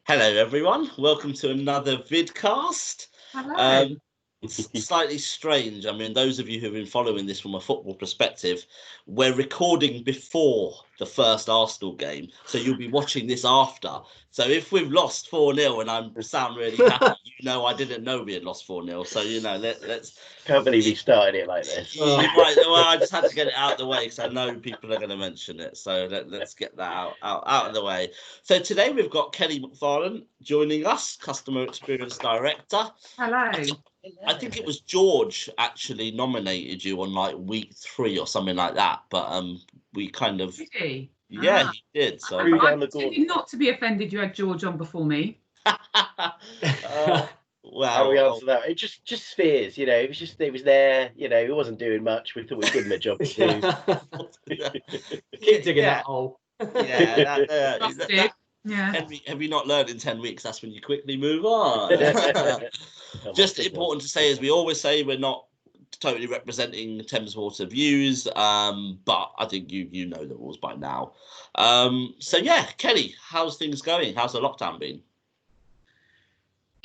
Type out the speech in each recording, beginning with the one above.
Hello, everyone. Welcome to another vidcast. Hello. It's slightly strange. I mean, those of you who've been following this from a football perspective, we're recording before the first Arsenal game, so you'll be watching this after. So if we've lost 4-0 and I sound really happy, I didn't know we had lost 4-0. So let's. Can't believe he started it like this. Right. Well, I just had to get it out of the way because I know people are going to mention it. So let's get that out of the way. So today we've got Kelly McFarlane joining us, Customer Experience Director. Hello. I think it was George actually nominated you on like week 3 or something like that. But we kind of. Did he? Yeah, he did. So I pretended not to be offended you had George on before me. Well, how do we answer that? It just fears, it was there, he wasn't doing much. We thought we'd give him a job to do. Keep digging that hole. Yeah. Have you not learned in 10 weeks? That's when you quickly move on. Just important to say, as we always say, we're not totally representing Thames Water views, but I think you know the rules by now. So yeah, Kelly, how's things going? How's the lockdown been?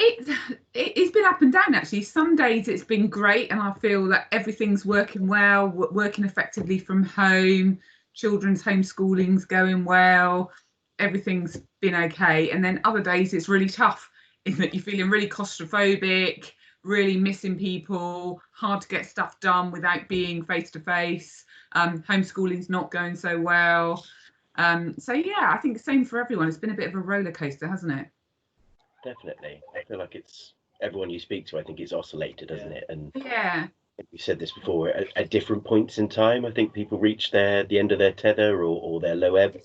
It's been up and down, actually. Some days it's been great and I feel that everything's working well, working effectively from home, children's homeschooling's going well, everything's been okay. And then other days it's really tough, in that you're feeling really claustrophobic, really missing people, hard to get stuff done without being face to face. Homeschooling's not going so well. So yeah, I think the same for everyone. It's been a bit of a roller coaster, hasn't it? Definitely. I feel like it's everyone you speak to, I think it's oscillated, hasn't it? And yeah, we said this before, at different points in time, I think people reach the end of their tether or their low ebb.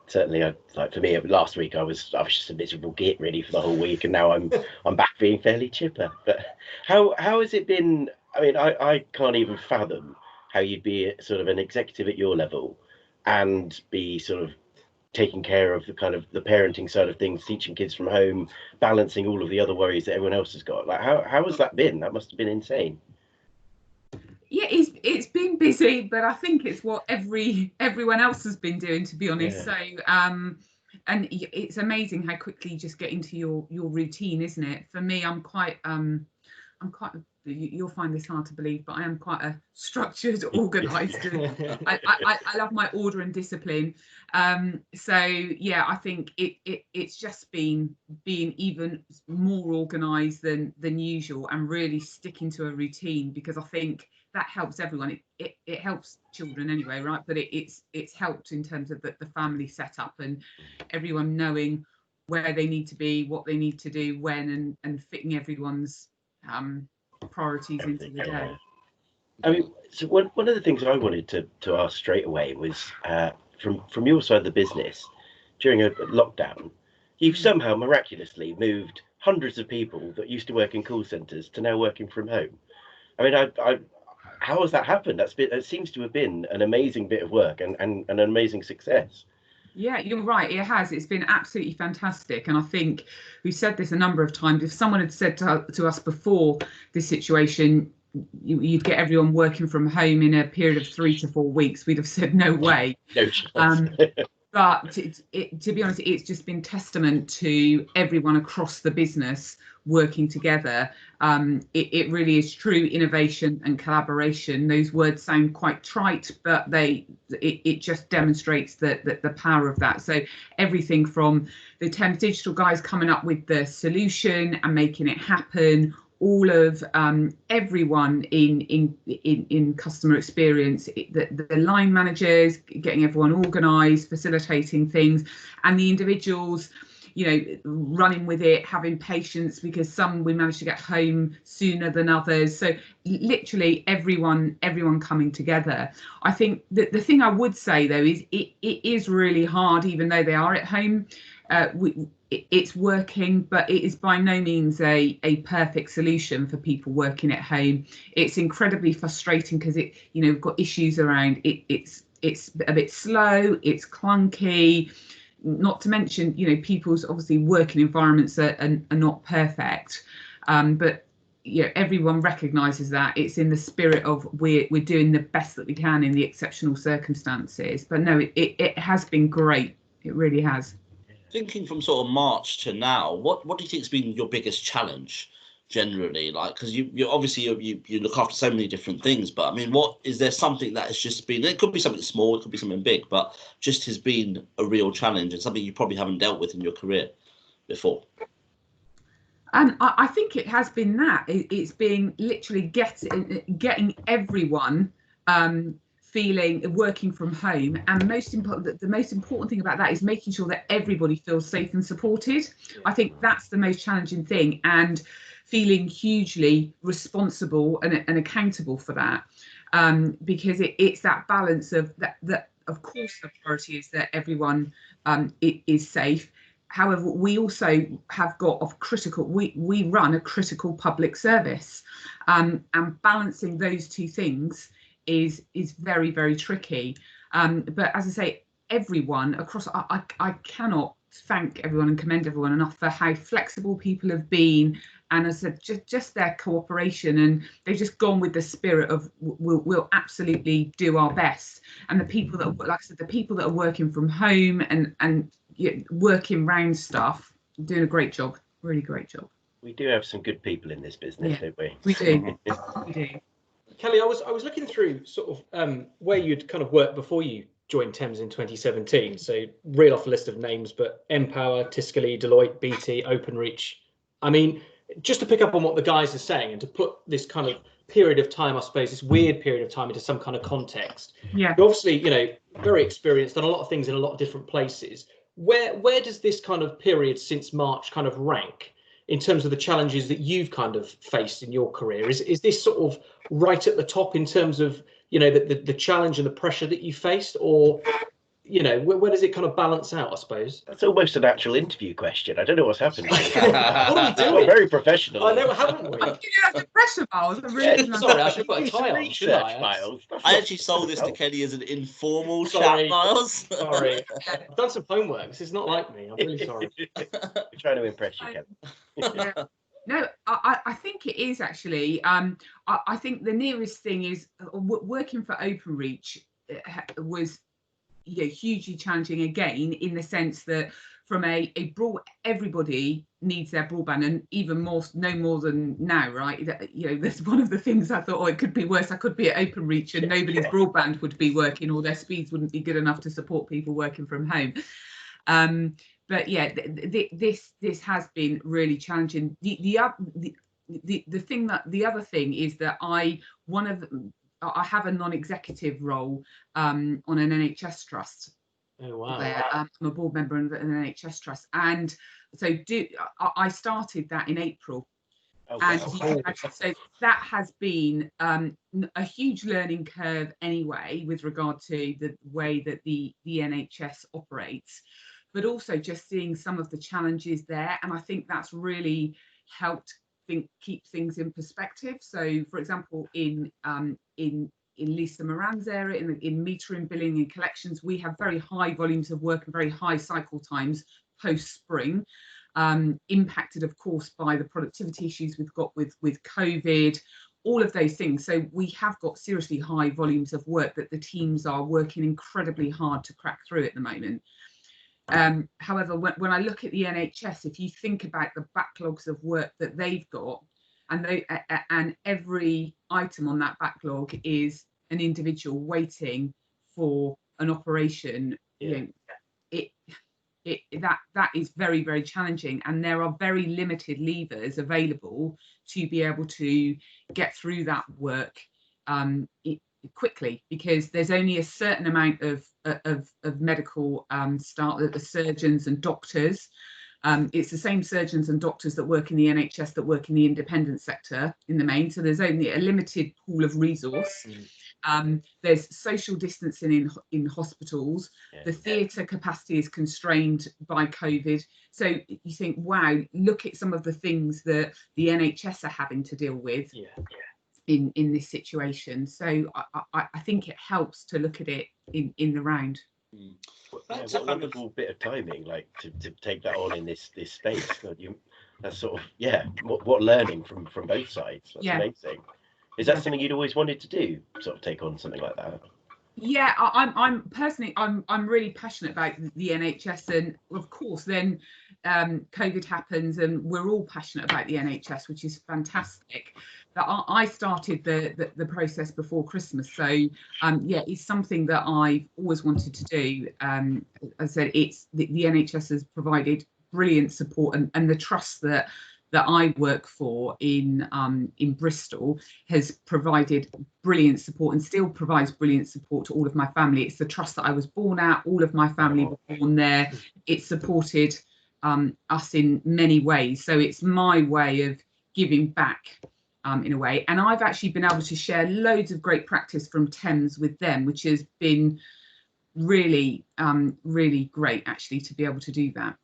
Certainly, for me, last week I was just a miserable git really for the whole week, and now I'm back being fairly chipper. But how has it been? I mean, I can't even fathom how you'd be sort of an executive at your level and be sort of taking care of the parenting side of things, teaching kids from home, balancing all of the other worries that everyone else has got. Like, how has that been? That must have been insane. Yeah, it's been busy, but I think it's what everyone else has been doing, to be honest. Yeah. So and it's amazing how quickly you just get into your routine, isn't it? For me, I'm quite you'll find this hard to believe, but I am quite a structured, organised. I love my order and discipline. So yeah, I think it's just been being even more organised than usual and really sticking to a routine, because I think that helps everyone. It helps children anyway, right? But it's helped in terms of the family setup and everyone knowing where they need to be, what they need to do, when, and fitting everyone's priorities into the day. I mean, so one of the things I wanted to ask straight away was from your side of the business, during a lockdown, you've somehow miraculously moved hundreds of people that used to work in call centres to now working from home. I mean, how has that happened? It seems to have been an amazing bit of work and an amazing success. Yeah, you're right. It has. It's been absolutely fantastic. And I think we've said this a number of times. If someone had said to us before this situation, you'd get everyone working from home in a period of 3 to 4 weeks, we'd have said no way. No chance. But to be honest, it's just been testament to everyone across the business working together. It really is true innovation and collaboration. Those words sound quite trite, but it just demonstrates the power of that. So everything from the Thames Digital guys coming up with the solution and making it happen, all of everyone in customer experience, the line managers, getting everyone organised, facilitating things, and the individuals, running with it, having patience, because some we managed to get home sooner than others. So literally everyone coming together. I think the thing I would say though is it is really hard, even though they are at home. It's working, but it is by no means a perfect solution for people working at home. It's incredibly frustrating because we've got issues around it. It's a bit slow, it's clunky, not to mention, people's obviously working environments are not perfect. But everyone recognises that. It's in the spirit of we're doing the best that we can in the exceptional circumstances. But no, it has been great. It really has. Thinking from sort of March to now, what do you think has been your biggest challenge generally? Like, because you obviously you look after so many different things, but I mean, what is there something that has just been? It could be something small, it could be something big, but just has been a real challenge and something you probably haven't dealt with in your career before. I think it has been that it's been literally getting everyone working from home, and the most important thing about that is making sure that everybody feels safe and supported. I think that's the most challenging thing, and feeling hugely responsible and accountable for that, because it's that balance of that of course the priority is that everyone is safe. However, we also have got we run a critical public service, and balancing those two things is very, very tricky. But as I say, everyone across, I cannot thank everyone and commend everyone enough for how flexible people have been, and as I said, just their cooperation, and they've just gone with the spirit of we'll absolutely do our best. And the people that, like I said, the people that are working from home and working round stuff, doing a great job, really great job. We do have some good people in this business, don't we? We do. We do. Kelly, I was looking through sort of where you'd kind of worked before you joined Thames in 2017. So reel off a list of names, but Empower, Tiscali, Deloitte, BT, Openreach. I mean, just to pick up on what the guys are saying and to put this kind of period of time, I suppose, this weird period of time into some kind of context. Yeah. You're obviously, very experienced, done a lot of things in a lot of different places. Where does this kind of period since March kind of rank in terms of the challenges that you've kind of faced in your career? Is this sort of right at the top in terms of, the challenge and the pressure that you faced, or, where does it kind of balance out, I suppose? That's almost an actual interview question. I don't know what's happened. What are we doing? Well, very professional. I know, haven't we? That's the pressure, Miles. Sorry, I should put a tie on, shouldn't I? Miles. I actually sold this to Kelly as an informal Sorry. chat, Miles. Sorry. I've done some homework. This is not like me. I'm really sorry. We're trying to impress you, Ken. No, I think it is actually. I think the nearest thing is working for Openreach was hugely challenging again, in the sense that from a broad, everybody needs their broadband, and even more, no more than now, right? That's one of the things I thought, it could be worse. I could be at Openreach and nobody's broadband would be working, or their speeds wouldn't be good enough to support people working from home. But yeah, this has been really challenging. The other thing is that I have a non-executive role on an NHS trust. Oh wow! Where I'm a board member of an NHS trust, and so I started that in April. Oh, and wow. so that has been a huge learning curve anyway, with regard to the way that the NHS operates, but also just seeing some of the challenges there. And I think that's really helped keep things in perspective. So, for example, in Lisa Moran's area, in metering, billing and collections, we have very high volumes of work and very high cycle times post-spring, impacted, of course, by the productivity issues we've got with COVID, all of those things. So we have got seriously high volumes of work that the teams are working incredibly hard to crack through at the moment. However, when I look at the NHS, if you think about the backlogs of work that they've got, and every item on that backlog is an individual waiting for an operation, that is very, very challenging, and there are very limited levers available to be able to get through that work quickly, because there's only a certain amount of medical staff, the surgeons and doctors. It's the same surgeons and doctors that work in the NHS that work in the independent sector in the main. So there's only a limited pool of resource. There's social distancing in hospitals. The theatre capacity is constrained by COVID. So you think, wow, look at some of the things that the NHS are having to deal with in this situation. So I think it helps to look at it in the round. That's a wonderful bit of timing, like to take that on in this space. That's sort of what learning from both sides. That's amazing. Is that something you'd always wanted to do? Sort of take on something like that? Yeah, I'm personally, I'm really passionate about the NHS, and of course, then COVID happens, and we're all passionate about the NHS, which is fantastic. But I started the process before Christmas, so yeah, it's something that I've always wanted to do. As I said, it's the NHS has provided brilliant support, and the trust that I work for in Bristol has provided brilliant support and still provides brilliant support to all of my family. It's the trust that I was born at. All of my family were born there. It supported us in many ways. So it's my way of giving back in a way. And I've actually been able to share loads of great practice from Thames with them, which has been really, really great actually to be able to do that.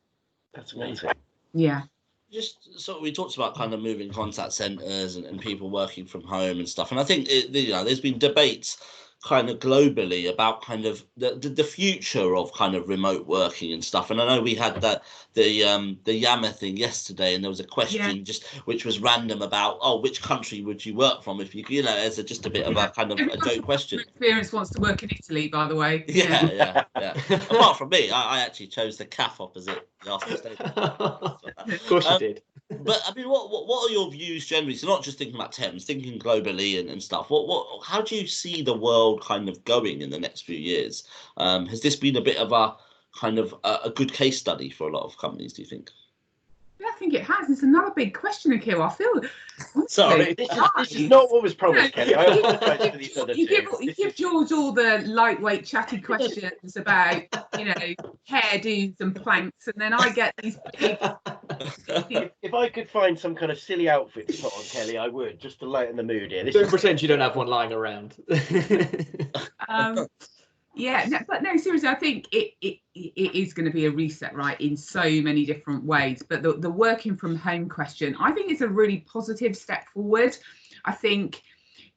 That's amazing. Yeah. Just so we talked about kind of moving contact centres and people working from home and stuff, and I think there's been debates kind of globally about kind of the future of kind of remote working and stuff. And I know we had the Yammer thing yesterday, and there was a question just which was random about which country would you work from if you as just a bit of a kind of a joke question. Experience wants to work in Italy, by the way. Yeah. Apart from me, I actually chose the CAF opposite the Arsenal Stadium. Of course you did. But I mean, what are your views generally? So not just thinking about Thames, thinking globally and stuff. How do you see the world kind of going in the next few years? Has this been a bit of a kind of a good case study for a lot of companies, do you think? Yeah, I think it has. It's another big question, Akil. I feel. Sorry, this is not what was promised, Kelly. I apologise for these other you give George all the lightweight, chatty questions about, hairdos and planks, and then I get these big. If I could find some kind of silly outfit to put on, Kelly, I would, just to lighten the mood here. Don't pretend you don't have one lying around. But no, seriously, I think it is going to be a reset, right, in so many different ways. But the working from home question, I think it's a really positive step forward. I think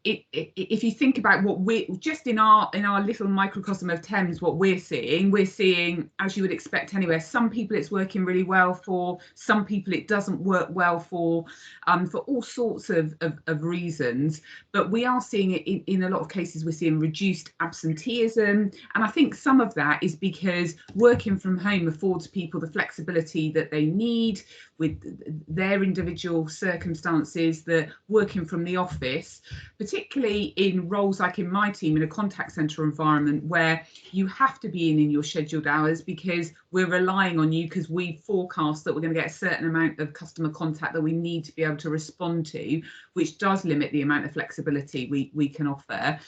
if you think about what we're just in our little microcosm of Thames, what we're seeing, as you would expect anywhere, some people it's working really well for, some people it doesn't work well for all sorts of reasons. But we are seeing it in a lot of cases, we're seeing reduced absenteeism. And I think some of that is because working from home affords people the flexibility that they need with their individual circumstances, that working from the office, particularly in roles like in my team in a contact centre environment where you have to be in your scheduled hours because we're relying on you, because we forecast that we're going to get a certain amount of customer contact that we need to be able to respond to, which does limit the amount of flexibility we can offer.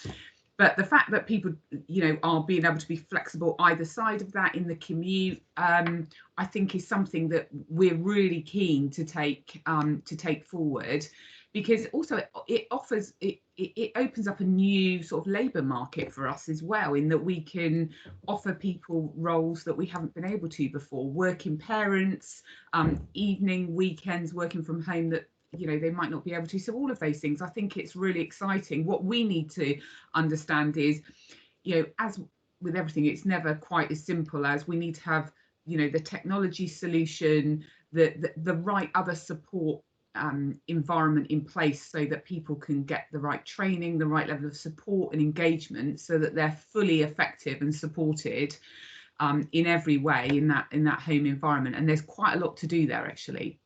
But the fact that people, are being able to be flexible either side of that in the commute, I think is something that we're really keen to take forward, because also it offers it opens up a new sort of labour market for us as well, in that we can offer people roles that we haven't been able to before. Working parents, evening, weekends, working from home that they might not be able to. So all of those things, I think it's really exciting. What we need to understand is, as with everything, it's never quite as simple as we need to have, the technology solution, the right other support environment in place so that people can get the right training, the right level of support and engagement, so that they're fully effective and supported in every way in that home environment. And there's quite a lot to do there, actually.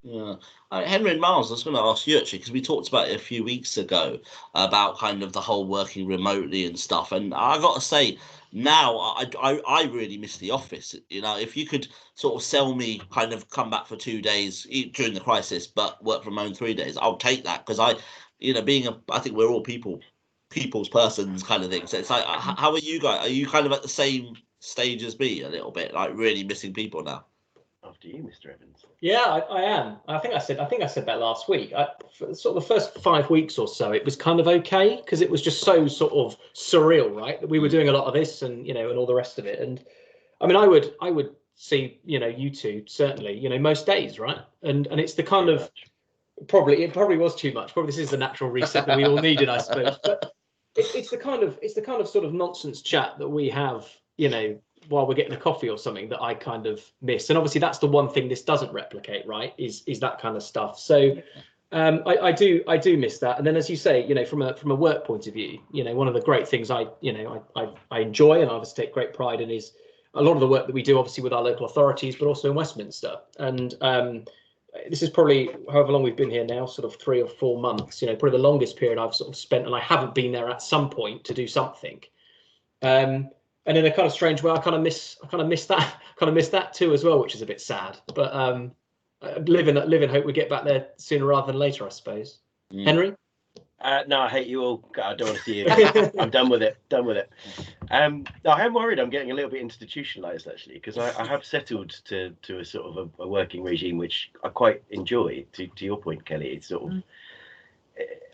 Yeah, Henry and Miles, I was going to ask you actually, because we talked about it a few weeks ago about kind of the whole working remotely and stuff. And I got to say, now I really miss the office. If you could sort of sell me kind of come back for 2 days during the crisis, but work from home 3 days, I'll take that, because I think we're all people's persons kind of thing. So it's like, how are you guys? Are you kind of at the same stage as me a little bit, like really missing people now? After you, Mr. Evans. Yeah, I am. I think I said that last week. Sort of the first 5 weeks or so, it was kind of okay, because it was just so sort of surreal, right? That we were doing a lot of this and and all the rest of it. And I mean, I would see you two certainly most days, right? And it's the kind of it probably was too much. Probably this is the natural reset that we all needed, I suppose. But it's the kind of sort of nonsense chat that we have, while we're getting a coffee or something, that I kind of miss. And obviously that's the one thing this doesn't replicate, right, is that kind of stuff. So I do miss that. And then, as you say, you know, from a work point of view, you know, one of the great things I enjoy and I obviously take great pride in is a lot of the work that we do, obviously with our local authorities, but also in Westminster. And this is probably however long we've been here now, sort of 3 or 4 months. You know, probably the longest period I've sort of spent, and I haven't been there at some point to do something. And in a kind of strange way, I kind of miss that too as well, which is a bit sad. But live in hope we get back there sooner rather than later, I suppose. Henry? No, I hate you all. I don't want to see you. I'm done with it. No, I am worried I'm getting a little bit institutionalized, actually, because I have settled to a sort of a working regime, which I quite enjoy. To your point, Kelly, it's sort of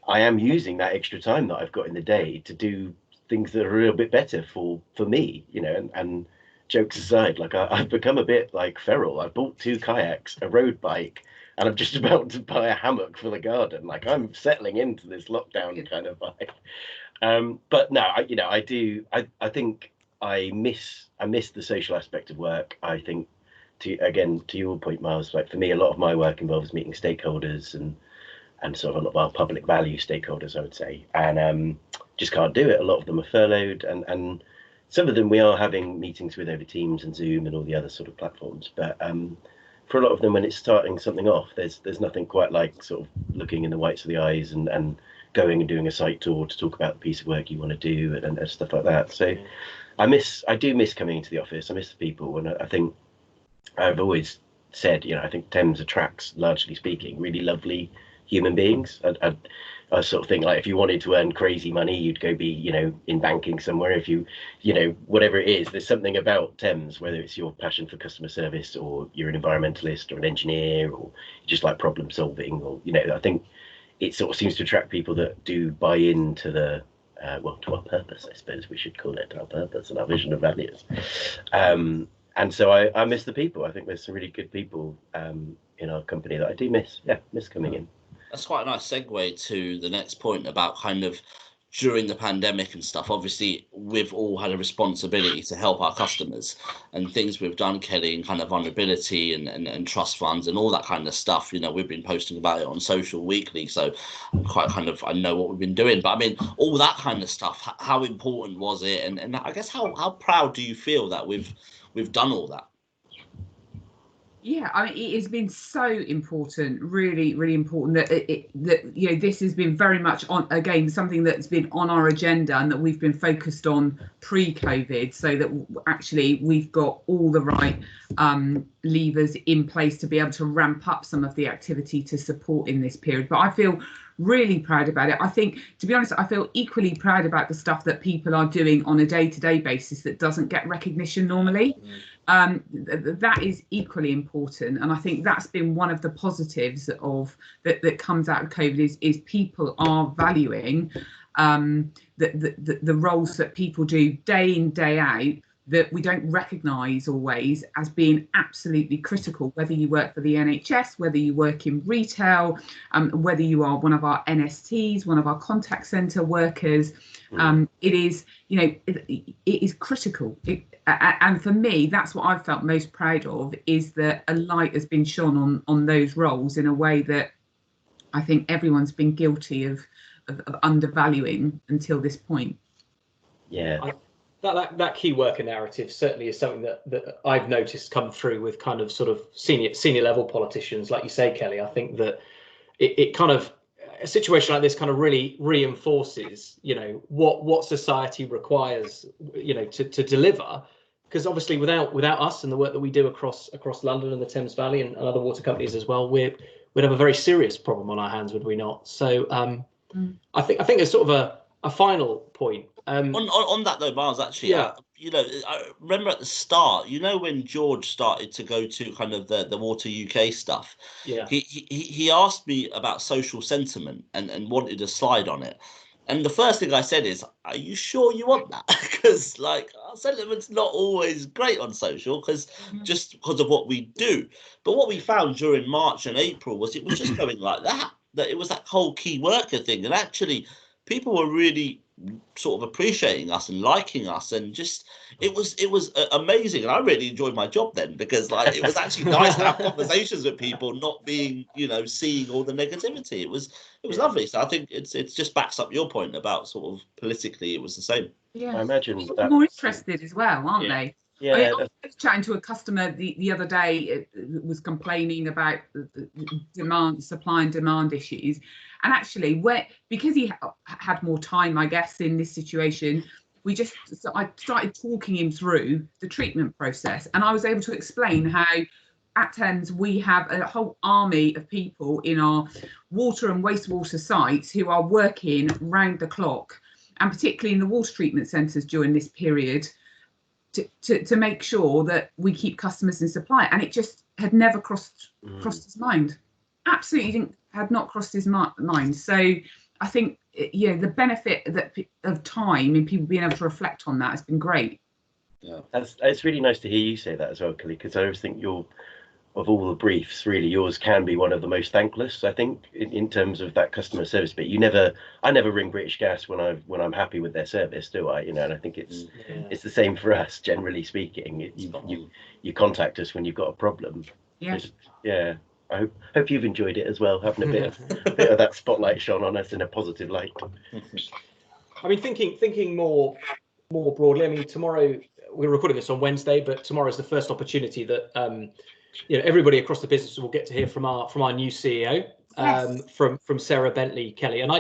I am using that extra time that I've got in the day to do things that are a little bit better for me, you know, and jokes aside, like I've become a bit like feral. I bought 2 kayaks, a road bike, and I'm just about to buy a hammock for the garden. Like I'm settling into this lockdown kind of vibe. But no, I think I miss the social aspect of work. I think to your point, Miles, like for me, a lot of my work involves meeting stakeholders and sort of a lot of our public value stakeholders, I would say, and just can't do it. A lot of them are furloughed, and some of them we are having meetings with over Teams and Zoom and all the other sort of platforms. But for a lot of them, when it's starting something off, there's nothing quite like sort of looking in the whites of the eyes and going and doing a site tour to talk about the piece of work you want to do and stuff like that. So I do miss coming into the office. I miss the people, and I think I've always said, you know, I think Thames attracts, largely speaking, really lovely human beings. I sort of think like if you wanted to earn crazy money, you'd go be, you know, in banking somewhere. If you know, whatever it is, there's something about Thames, whether it's your passion for customer service or you're an environmentalist or an engineer or you just like problem solving, or, you know, I think it sort of seems to attract people that do buy into the, to our purpose, I suppose we should call it, our purpose and our vision of values. And so I miss the people. I think there's some really good people in our company that I do miss. Yeah, miss coming in. That's quite a nice segue to the next point about kind of during the pandemic and stuff. Obviously, we've all had a responsibility to help our customers, and things we've done, Kelly, and kind of vulnerability and trust funds and all that kind of stuff. You know, we've been posting about it on social weekly, so I'm quite kind of, I know what we've been doing. But I mean, all that kind of stuff, how important was it? And I guess how proud do you feel that we've done all that? Yeah, I mean, it has been so important, really, really important that you know, this has been very much on, again, something that's been on our agenda and that we've been focused on pre-COVID, so that actually we've got all the right levers in place to be able to ramp up some of the activity to support in this period. But I feel really proud about it. I think, to be honest, I feel equally proud about the stuff that people are doing on a day-to-day basis that doesn't get recognition normally. That is equally important, and I think that's been one of the positives of that comes out of COVID is people are valuing the roles that people do day in, day out, that we don't recognise always as being absolutely critical, whether you work for the NHS, whether you work in retail, whether you are one of our NSTs, one of our contact centre workers. It is, you know, it is critical. And for me, that's what I've felt most proud of, is that a light has been shone on those roles in a way that I think everyone's been guilty of undervaluing until this point. Yeah. That key worker narrative certainly is something that I've noticed come through with kind of sort of senior level politicians, like you say, Kelly. I think that it kind of, a situation like this kind of really reinforces, you know, what society requires, you know, to deliver. Because obviously without us and the work that we do across London and the Thames Valley and other water companies as well, we'd have a very serious problem on our hands, would we not? So I think there's sort of a final point. On that though, Miles, actually, yeah. You know, I remember at the start, you know, when George started to go to kind of the Water UK stuff, yeah, he asked me about social sentiment and wanted a slide on it. And the first thing I said is, are you sure you want that? Because like our sentiment's not always great on social, just because of what we do. But what we found during March and April was it was just going like that it was that whole key worker thing. And actually people were really sort of appreciating us and liking us, and just it was amazing. And I really enjoyed my job then, because like it was actually nice to have conversations with people, not being, you know, seeing all the negativity. It was lovely. So I think it's just backs up your point about sort of politically it was the same. Yeah, I imagine people that are more interested as well, aren't they? Yeah, I mean, I was chatting to a customer the other day, was complaining about the supply and demand issues, and actually, because he had more time, I guess, in this situation, I started talking him through the treatment process, and I was able to explain how at Thames we have a whole army of people in our water and wastewater sites who are working round the clock, and particularly in the water treatment centres during this period, to make sure that we keep customers in supply. And it just had never crossed his mind. Absolutely had not crossed his mind. So I think, the benefit of time and people being able to reflect on that has been great. Yeah, it's really nice to hear you say that as well, Kelly, because I always think of all the briefs, really yours can be one of the most thankless, I think, in terms of that customer service bit. I never ring British Gas when I'm happy with their service, do I? And I think it's the same for us, generally speaking. You contact us when you've got a problem. Yeah. I hope you've enjoyed it as well, having a bit of that spotlight shone on us in a positive light. I mean, thinking more broadly. I mean, tomorrow we're recording this on Wednesday, but tomorrow is the first opportunity that everybody across the business will get to hear from our new CEO, from Sarah Bentley Kelly. And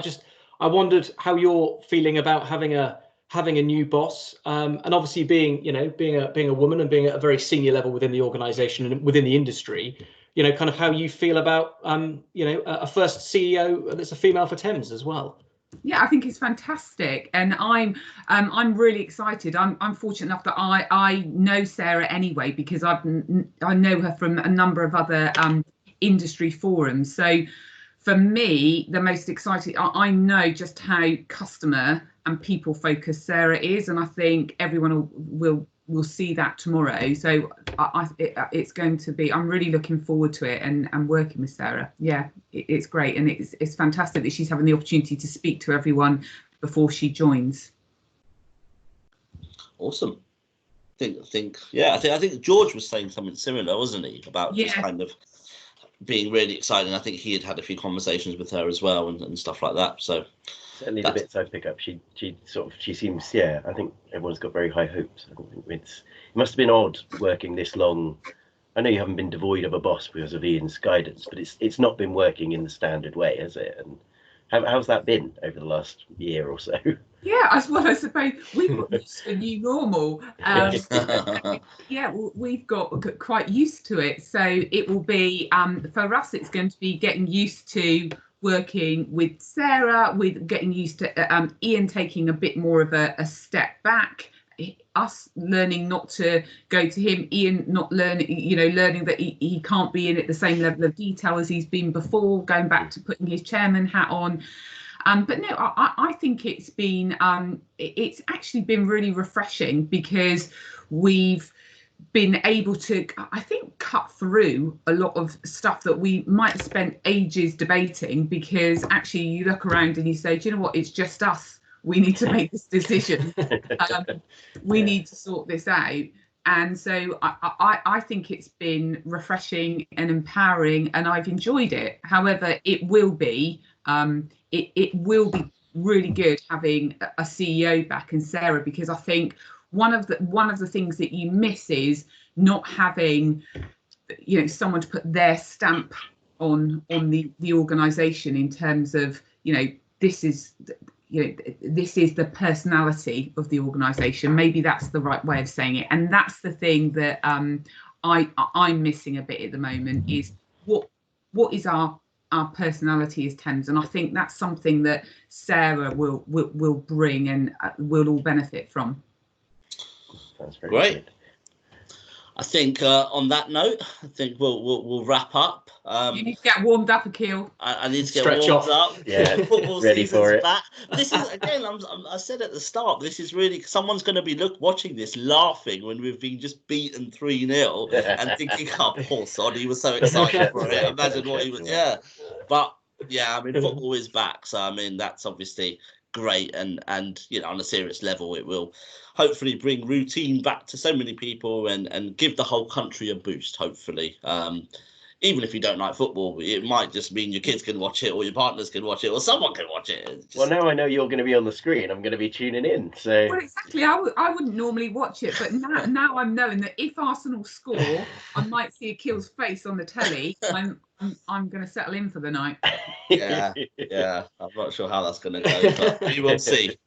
I wondered how you're feeling about having a new boss, and obviously being a woman and being at a very senior level within the organisation and within the industry. Kind of how you feel about a first CEO that's a female for Thames as well. Yeah, I think it's fantastic, and I'm really excited. I'm fortunate enough that I know Sarah anyway, because I know her from a number of other industry forums. So for me, the most exciting, I know just how customer and people focused Sarah is, and I think everyone will see that tomorrow. So it's going to be, I'm really looking forward to it and working with Sarah. Yeah, it's great, and it's fantastic that she's having the opportunity to speak to everyone before she joins. Awesome. I think George was saying something similar, wasn't he, about just kind of being really exciting. I think he had a few conversations with her as well and stuff like that. So certainly the bits I pick up, she seems, I think everyone's got very high hopes. I think it must have been odd working this long. I know you haven't been devoid of a boss because of Ian's guidance, but it's not been working in the standard way, has it? And how's that been over the last year or so? Yeah, I suppose we've got used to the new normal. We've got quite used to it. So it will be, for us, it's going to be getting used to working with Sarah, with getting used to Ian taking a bit more of a step back, us learning not to go to him, Ian not learning that he can't be in at the same level of detail as he's been before, going back to putting his chairman hat on. But no, I think it's actually been really refreshing, because we've been able to, I think, cut through a lot of stuff that we might have spent ages debating, because actually you look around and you say, do you know what, it's just us. We need to make this decision. We need to sort this out. And so I think it's been refreshing and empowering, and I've enjoyed it. However, it will be really good having a CEO back and Sarah, because I think one of the things that you miss is not having someone to put their stamp on the organisation, in terms of this is the personality of the organisation. Maybe that's the right way of saying it, and that's the thing that I'm missing a bit at the moment, is what is our personality as Thames, and I think that's something that Sarah will bring and we'll all benefit from. That's very great. Good. I think on that note, I think we'll wrap up. You need to get warmed up, Akil. I need to get Stretch warmed off. up. Yeah, Football ready season's for it. back. This is again. I said at the start. This is really, someone's going to be watching this, laughing when we've been just beaten 3-0 and thinking, "Oh, poor sod, he was so excited for it. Imagine what he was." Yeah, but yeah, I mean, football is back, so I mean that's obviously great. And on a serious level, it will hopefully bring routine back to so many people and give the whole country a boost, hopefully. Even if you don't like football, it might just mean your kids can watch it, or your partners can watch it, or someone can watch it. Well, now I know you're going to be on the screen. I'm going to be tuning in. So well, exactly. I wouldn't normally watch it, but now I'm knowing that if Arsenal score, I might see Akil's face on the telly. I'm going to settle in for the night. Yeah. I'm not sure how that's going to go, but we will see.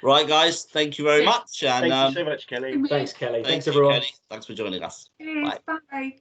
Right, guys. Thank you very much. And thank you so much, Kelly. Thanks, Kelly. Thanks, you, everyone. Kelly. Thanks for joining us. Cheers, bye.